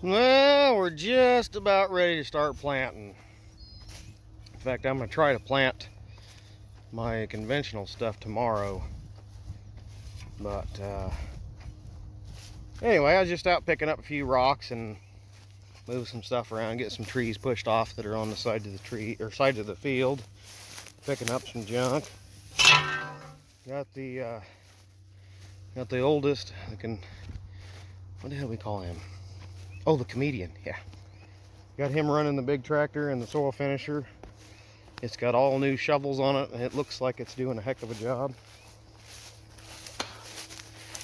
Well, we're just about ready to start planting. In fact, I'm gonna try to plant my conventional stuff tomorrow. But anyway, I was just out picking up a few rocks and move some stuff around, get some trees pushed off that are on the side of the tree or side of the field. Picking up some junk. Got the oldest. What the hell do we call him? Oh, the comedian. Yeah. Got him running the big tractor and the soil finisher. It's got all new shovels on it, and it looks like it's doing a heck of a job.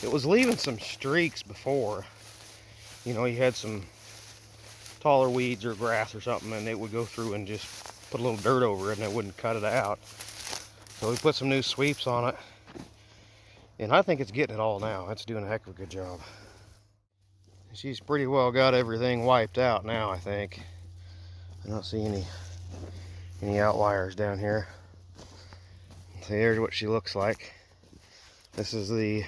It was leaving some streaks before. You know, you had some taller weeds or grass or something, and it would go through and just put a little dirt over it, and it wouldn't cut it out. So we put some new sweeps on it, and I think it's getting it all now. It's doing a heck of a good job. She's pretty well got everything wiped out now, I think. I don't see any outliers down here. So here's what she looks like. This is the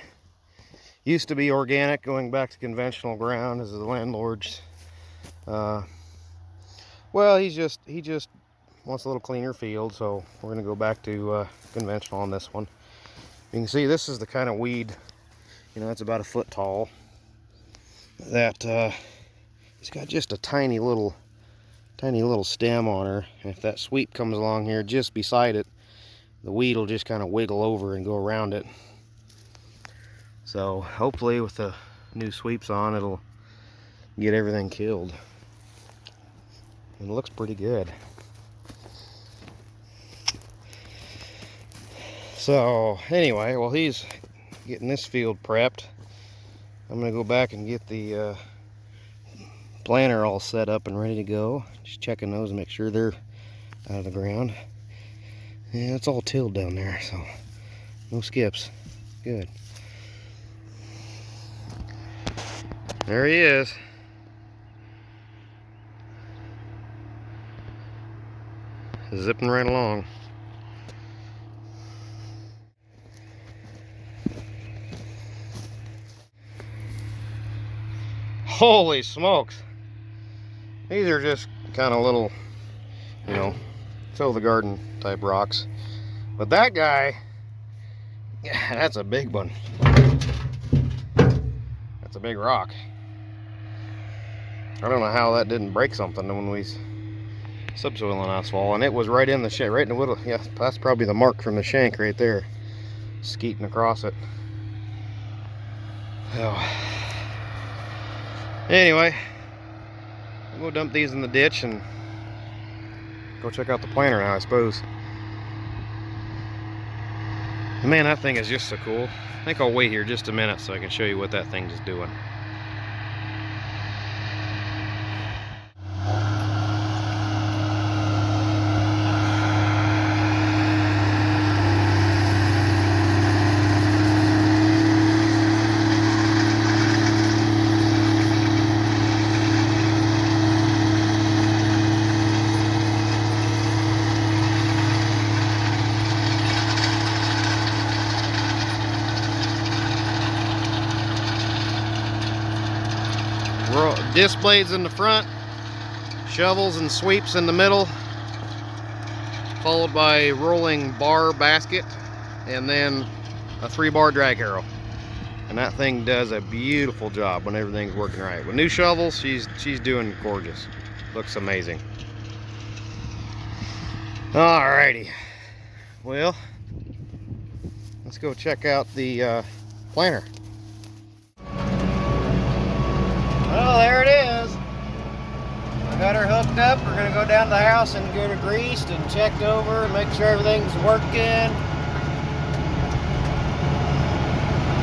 used to be organic, going back to conventional ground. This is the landlord's. Well, he just wants a little cleaner field, so we're gonna go back to conventional on this one. You can see this is the kind of weed, you know, it's about 1 foot tall. That it's got just a tiny little stem on her. And if that sweep comes along here just beside it, the weed will just kind of wiggle over and go around it. So hopefully with the new sweeps on, it'll get everything killed. And it looks pretty good. So anyway, while he's getting this field prepped, I'm gonna go back and get the planter all set up and ready to go. Just checking those and make sure they're out of the ground. Yeah, it's all tilled down there, so no skips. Good. There he is. Zipping right along. Holy smokes. These are just kind of little, you know, fill the garden type rocks. But that guy, yeah, that's a big one. That's a big rock. I don't know how that didn't break something when we subsoiling asphalt, and it was right in the shank, right in the middle. Yeah, that's probably the mark from the shank right there, skeeting across it. So anyway, we'll go dump these in the ditch and go check out the planter now, I suppose. Man, that thing is just so cool. I think I'll wait here just a minute so I can show you what that thing's doing. Disc blades in the front, shovels and sweeps in the middle, followed by a rolling bar basket, and then a 3-bar drag harrow. And that thing does a beautiful job when everything's working right. With new shovels, she's doing gorgeous. Looks amazing. Alrighty, well, let's go check out the planter. Well, there it is. I got her hooked up. We're going to go down to the house and get her greased and checked over and make sure everything's working.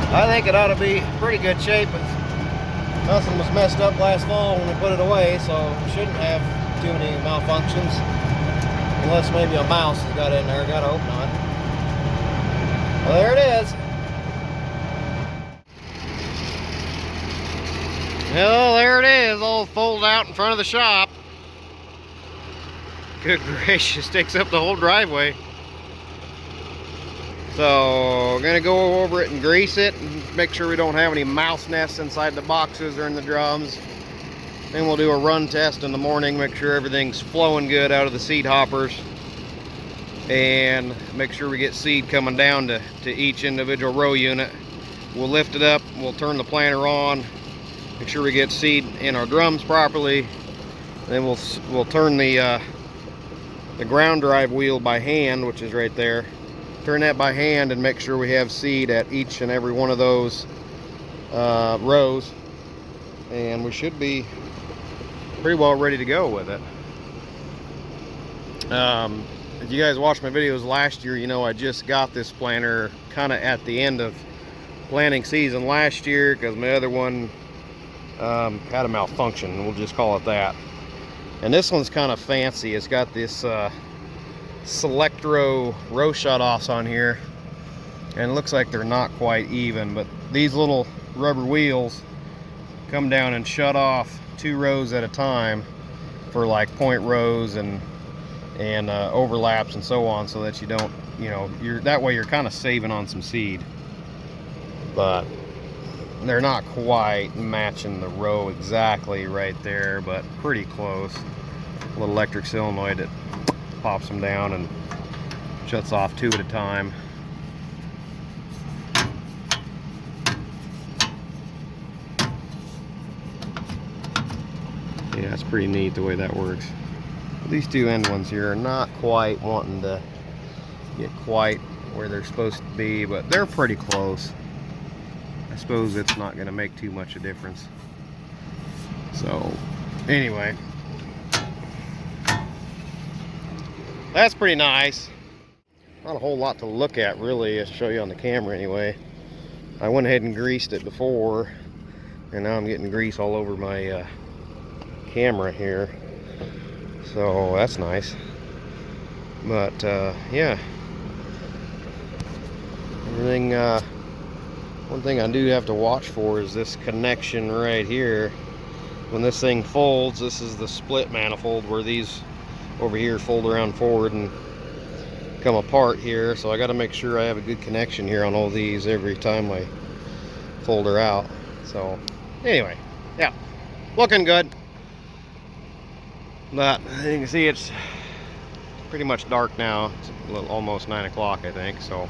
I think it ought to be pretty good shape. Nothing was messed up last fall when we put it away, so it shouldn't have too many malfunctions. Unless maybe a mouse has got in there. Gotta hope not. Well, there it is. Well, there it is, all folded out in front of the shop. Good gracious, takes up the whole driveway. So, I'm gonna go over it and grease it and make sure we don't have any mouse nests inside the boxes or in the drums. Then we'll do a run test in the morning, make sure everything's flowing good out of the seed hoppers, and make sure we get seed coming down to each individual row unit. We'll lift it up, we'll turn the planter on, make sure we get seed in our drums properly. Then we'll turn the ground drive wheel by hand, which is right there. Turn that by hand and make sure we have seed at each and every one of those rows, and we should be pretty well ready to go with it. If you guys watched my videos last year, you know I just got this planter kind of at the end of planting season last year because my other one had a malfunction, we'll just call it that. And this one's kind of fancy. It's got this Selectro row shut-offs on here, and it looks like they're not quite even, but these little rubber wheels come down and shut off 2 rows at a time for like point rows and overlaps and so on, so that you don't, you know, that way you're kind of saving on some seed. But they're not quite matching the row exactly right there, but pretty close. A little electric solenoid that pops them down and shuts off 2 at a time. Yeah, it's pretty neat the way that works. These 2 end ones here are not quite wanting to get quite where they're supposed to be, but they're pretty close. I suppose it's not going to make too much a difference. So anyway, that's pretty nice. Not a whole lot to look at really, to show you on the camera anyway. I went ahead and greased it before, and now I'm getting grease all over my camera here, so that's nice. But yeah, everything. One thing I do have to watch for is this connection right here. When this thing folds, this is the split manifold where these over here fold around forward and come apart here, so I got to make sure I have a good connection here on all these every time I fold her out. So anyway, yeah, looking good. But as you can see, it's pretty much dark now. It's almost 9 o'clock, I think, so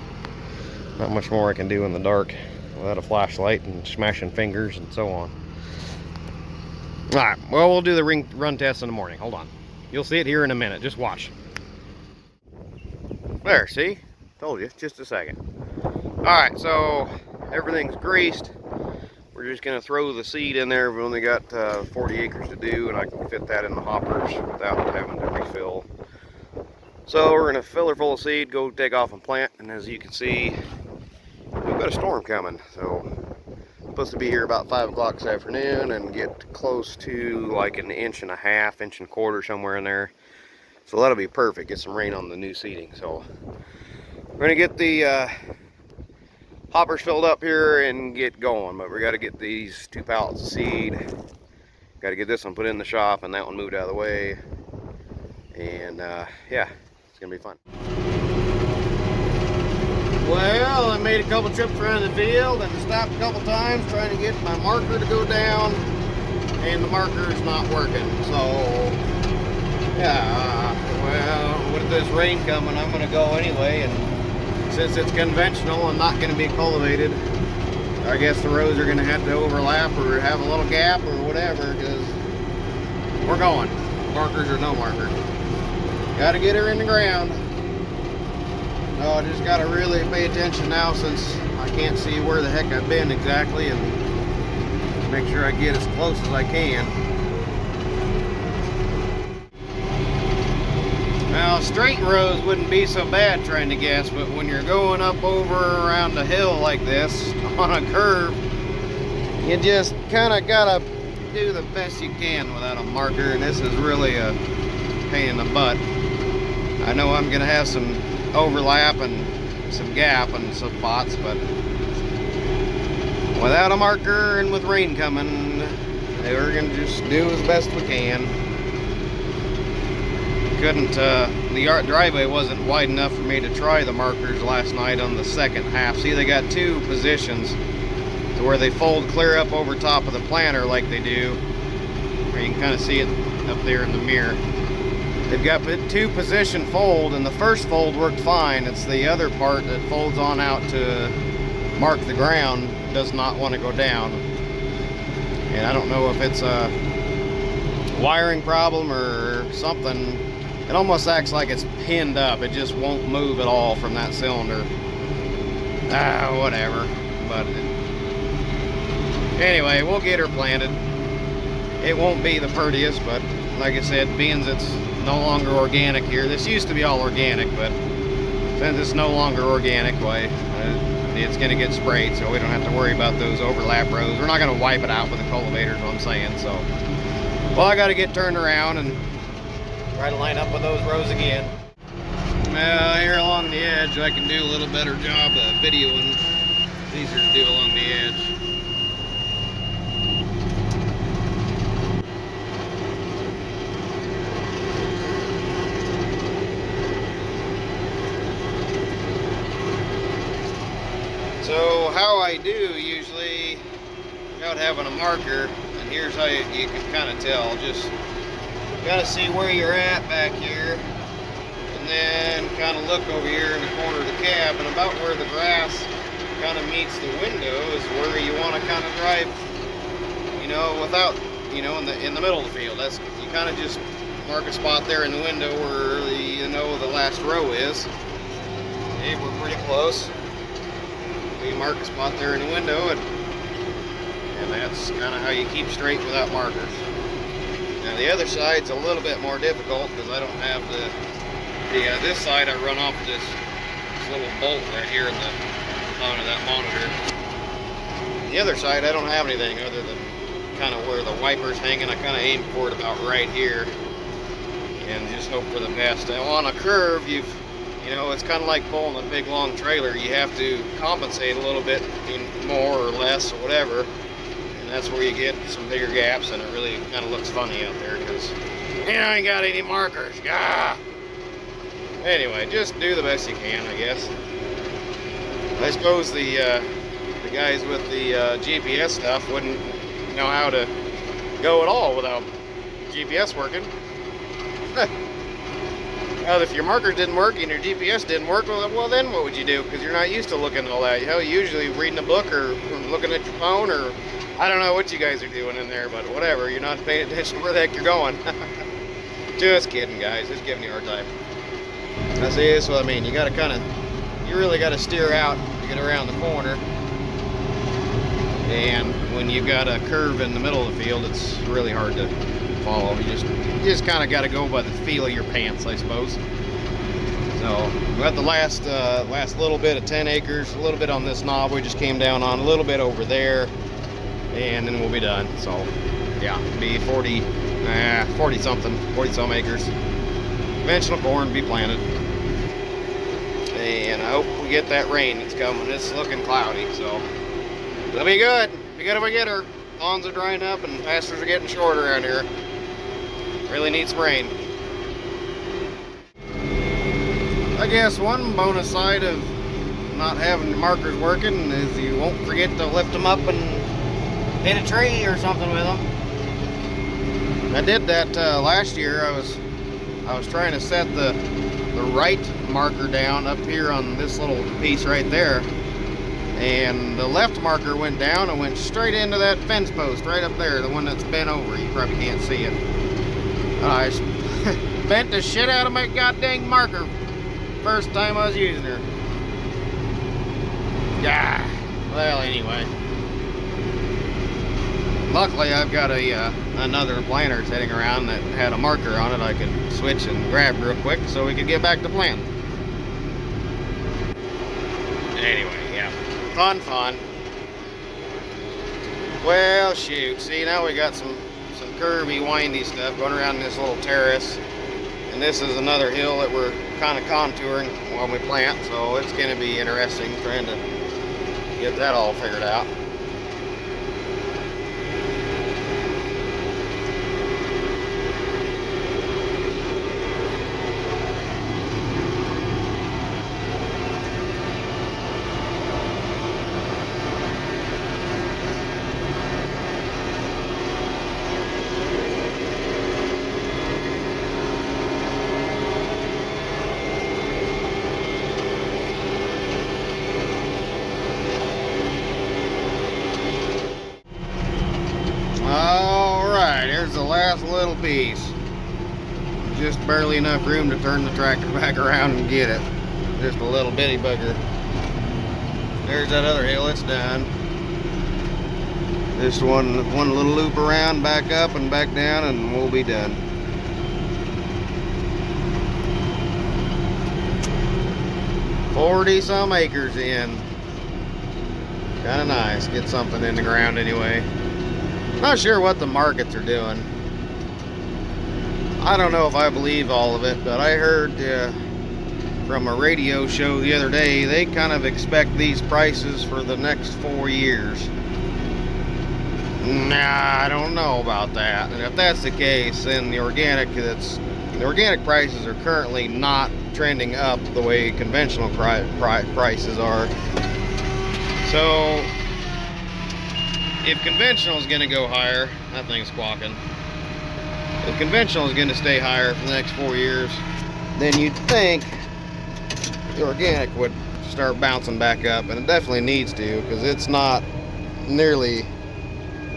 not much more I can do in the dark without a flashlight and smashing fingers and so on. Alright, well, we'll do the run test in the morning. Hold on. You'll see it here in a minute. Just watch. There, see? Told you. Just a second. Alright, so everything's greased. We're just going to throw the seed in there. We've only got 40 acres to do, and I can fit that in the hoppers without having to refill. So we're going to fill her full of seed, go take off and plant, and as you can see, we've got a storm coming. So I'm supposed to be here about 5 o'clock this afternoon and get close to like 1.5 inches, 1.25 inches, somewhere in there. So that'll be perfect. Get some rain on the new seeding. So we're going to get the hoppers filled up here and get going, but we got to get these 2 pallets of seed. Got to get this one put in the shop and that one moved out of the way. And yeah, it's gonna be fun. Well, I made a couple trips around the field and stopped a couple times trying to get my marker to go down, and the marker is not working. So yeah, well, with this rain coming, I'm gonna go anyway, and since it's conventional and not gonna be cultivated, I guess the rows are gonna have to overlap or have a little gap or whatever, because we're going, markers or no marker. Gotta get her in the ground. No, I just gotta really pay attention now, since I can't see where the heck I've been exactly, and make sure I get as close as I can. Now, straight rows wouldn't be so bad trying to guess, but when you're going up over around a hill like this on a curve, you just kind of gotta do the best you can without a marker, and this is really a pain in the butt. I know I'm gonna have some overlap and some gap and some spots, but without a marker and with rain coming, we're gonna just do as best we can. Couldn't, the driveway wasn't wide enough for me to try the markers last night on the second half. See, they got 2 positions to where they fold clear up over top of the planter like they do, or you can kind of see it up there in the mirror. They've got 2 position fold, and the first fold worked fine. It's the other part that folds on out to mark the ground does not want to go down. And I don't know if it's a wiring problem or something. It almost acts like it's pinned up. It just won't move at all from that cylinder. Whatever. But anyway, we'll get her planted. It won't be the prettiest, but like I said, being it's no longer organic here. This used to be all organic, but since it's no longer organic, why it's going to get sprayed, so we don't have to worry about those overlap rows. We're not going to wipe it out with the cultivator, is what I'm saying. So, well, I got to get turned around and try to line up with those rows again. Here along the edge, I can do a little better job of videoing. It's easier to do along the edge. So how I do usually, without having a marker, and here's how you can kind of tell, just got to see where you're at back here, and then kind of look over here in the corner of the cab, and about where the grass kind of meets the window is where you want to kind of drive, you know, without, you know, in the middle of the field. That's, you kind of just mark a spot there in the window where the last row is. Okay, we're pretty close. You mark a spot there in the window, and that's kind of how you keep straight without markers. Now the other side's a little bit more difficult because I don't have this side I run off this little bolt right here in the on of that monitor. The other side I don't have anything other than kind of where the wiper's hanging. I kind of aim for it about right here and just hope for the best. Now on a curve, you know, it's kind of like pulling a big long trailer. You have to compensate a little bit more or less or whatever, and that's where you get some bigger gaps, and it really kind of looks funny out there because I ain't got any markers. Anyway, just do the best you can, I guess. I suppose the guys with the GPS stuff wouldn't know how to go at all without GPS working. Well, if your markers didn't work and your GPS didn't work, well then what would you do? Because you're not used to looking at all that. You're usually reading a book or looking at your phone, or I don't know what you guys are doing in there, but whatever. You're not paying attention to where the heck you're going. Just kidding, guys. Just giving you a hard time. Now see, that's what I mean. You got to you really got to steer out to get around the corner. And when you've got a curve in the middle of the field, it's really hard to follow. You just kind of got to go by the feel of your pants, I suppose. So we got the last little bit of 10 acres, a little bit on this knob we just came down on, a little bit over there, and then we'll be done. So yeah, be 40 some acres. Conventional corn be planted, and I hope we get that rain that's coming. It's looking cloudy, so it'll be good. Be good if we get her. Lawns are drying up and pastures are getting shorter around here. Really need some rain. I guess one bonus side of not having the markers working is you won't forget to lift them up and hit a tree or something with them. I did that last year. I was trying to set the right marker down up here on this little piece right there, and the left marker went down and went straight into that fence post right up there, the one that's bent over. You probably can't see it. I bent the shit out of my goddamn marker first time I was using her. Yeah. Well, anyway. Luckily, I've got another planter sitting around that had a marker on it I could switch and grab real quick so we could get back to planting. Anyway, yeah. Fun. Well, shoot. See, now we got some curvy, windy stuff going around this little terrace. And this is another hill that we're kind of contouring while we plant, so it's going to be interesting trying to get that all figured out. there's the last little piece. Just barely enough room to turn the tractor back around and get it. Just a little bitty bugger. There's that other hill, it's done. Just one little loop around, back up and back down, and we'll be done. $40-some acres in. Kind of nice. Get something in the ground anyway. Not sure what the markets are doing. I don't know if I believe all of it, but I heard from a radio show the other day, they kind of expect these prices for the next 4 years. Nah, I don't know about that. And if that's the case, then the organic prices are currently not trending up the way conventional prices are. So if conventional is going to go higher, that thing's squawking. If conventional is going to stay higher for the next 4 years, then you'd think the organic would start bouncing back up, and it definitely needs to, because it's not nearly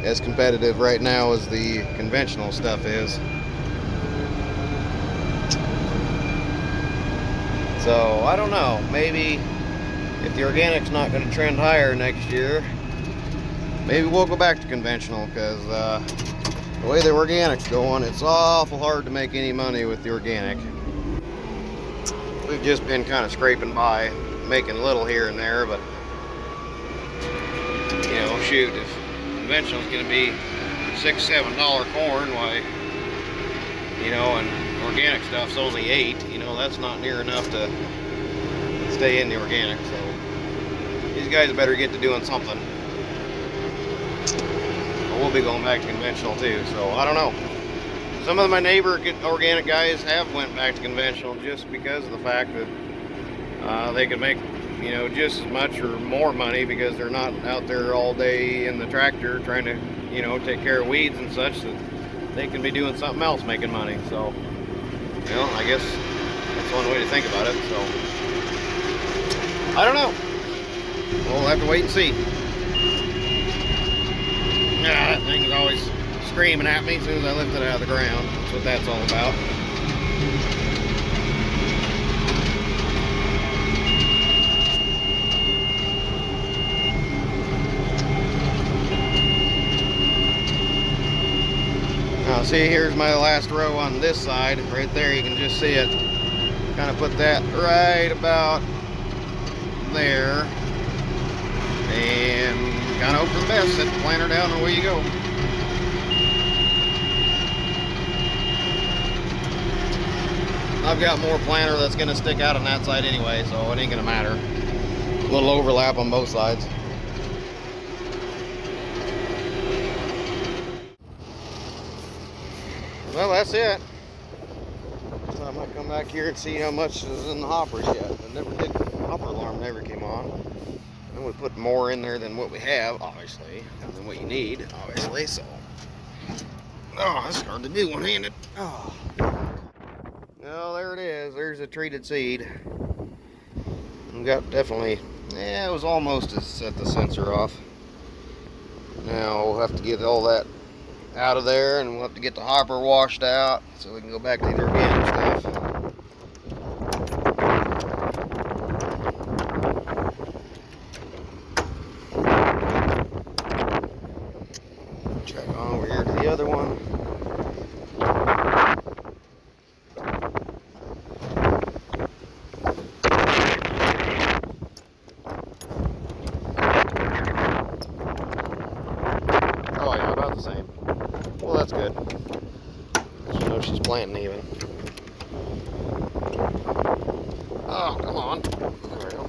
as competitive right now as the conventional stuff is. So I don't know, maybe if the organic's not going to trend higher next year, maybe we'll go back to conventional, because the way the organic's going, it's awful hard to make any money with the organic. We've just been kind of scraping by, making a little here and there, but you know, shoot, if conventional is going to be $6-7 corn, why, you know, and organic stuff's only $8, you know, that's not near enough to stay in the organic. So these guys better get to doing something. But we'll be going back to conventional too, so I don't know. Some of my neighbor organic guys have went back to conventional just because of the fact that they could make, you know, just as much or more money, because they're not out there all day in the tractor trying to, you know, take care of weeds and such, that they can be doing something else making money. So, you know, I guess that's one way to think about it. So I don't know, we'll have to wait and see. Yeah, that thing's always screaming at me as soon as I lift it out of the ground. That's what that's all about. Now see, here's my last row on this side. Right there, you can just see it. Kind of put that right about there. And kind of hope for the best. Set the planter down and away you go. I've got more planter that's going to stick out on that side anyway, so it ain't going to matter. A little overlap on both sides. Well, that's it. So I might come back here and see how much is in the hoppers yet. I never did. The hopper alarm never came on. And we put more in there than what we have, obviously, and than what you need, obviously. So, oh, that's hard to do one-handed. Oh. Well, there it is. There's a treated seed. We got definitely, yeah, it was almost to set the sensor off. Now we'll have to get all that out of there, and we'll have to get the hopper washed out so we can go back to the organic stuff. Check on over here to the other one. Oh yeah, about the same. Well, that's good. You know she's planting even. Oh, come on. There we go.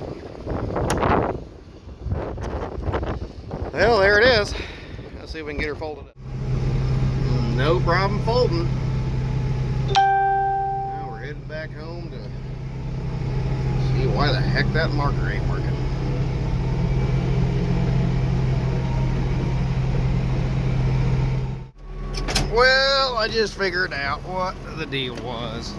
Well, there it is. Let's see if we can get her folded up. No problem folding. Now we're headed back home to see why the heck that marker ain't working. Well, I just figured out what the deal was.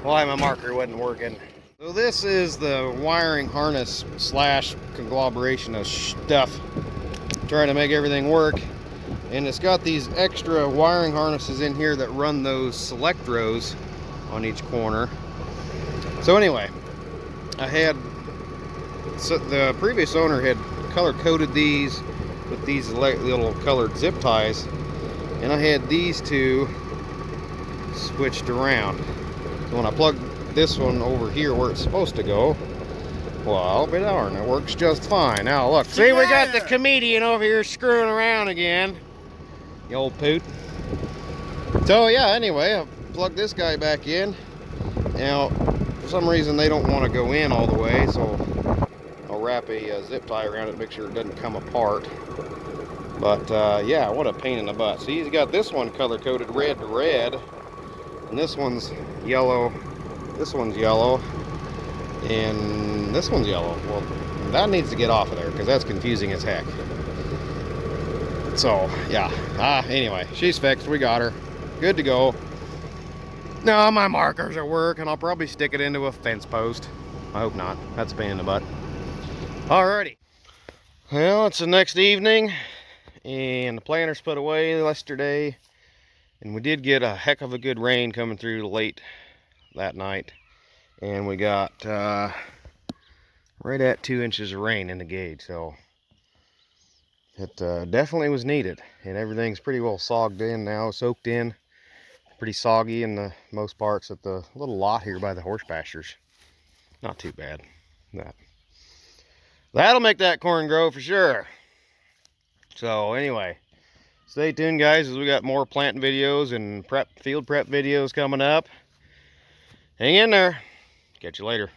Why my marker wasn't working. So this is the wiring harness slash conglomeration of stuff. Trying to make everything work. And it's got these extra wiring harnesses in here that run those select rows on each corner. So anyway, the previous owner had color coded these with these little colored zip ties, and I had these two switched around. So when I plug this one over here where it's supposed to go, well, I'll be darned, it works just fine. Now look, see, we got the comedian over here screwing around again. The old poot. So yeah, anyway, I plugged this guy back in. Now, for some reason they don't want to go in all the way, so I'll wrap a zip tie around it to make sure it doesn't come apart. But yeah, what a pain in the butt. See, he's got this one color coded red to red, and this one's yellow, this one's yellow, and this one's yellow. Well, that needs to get off of there because that's confusing as heck. So yeah, anyway, she's fixed. We got her good to go. Now my markers are working. I'll probably stick it into a fence post. I hope not. That's a pain in the butt. Alrighty. Well, it's the next evening, and the planter's put away yesterday, and we did get a heck of a good rain coming through late that night, and we got right at 2 inches of rain in the gauge, so it definitely was needed. And everything's pretty well soaked in now, pretty soggy in the most parts at the little lot here by the horse pastures. Not too bad. That'll make that corn grow for sure. So anyway, stay tuned guys, as we got more planting videos and field prep videos coming up. Hang in there. Catch you later.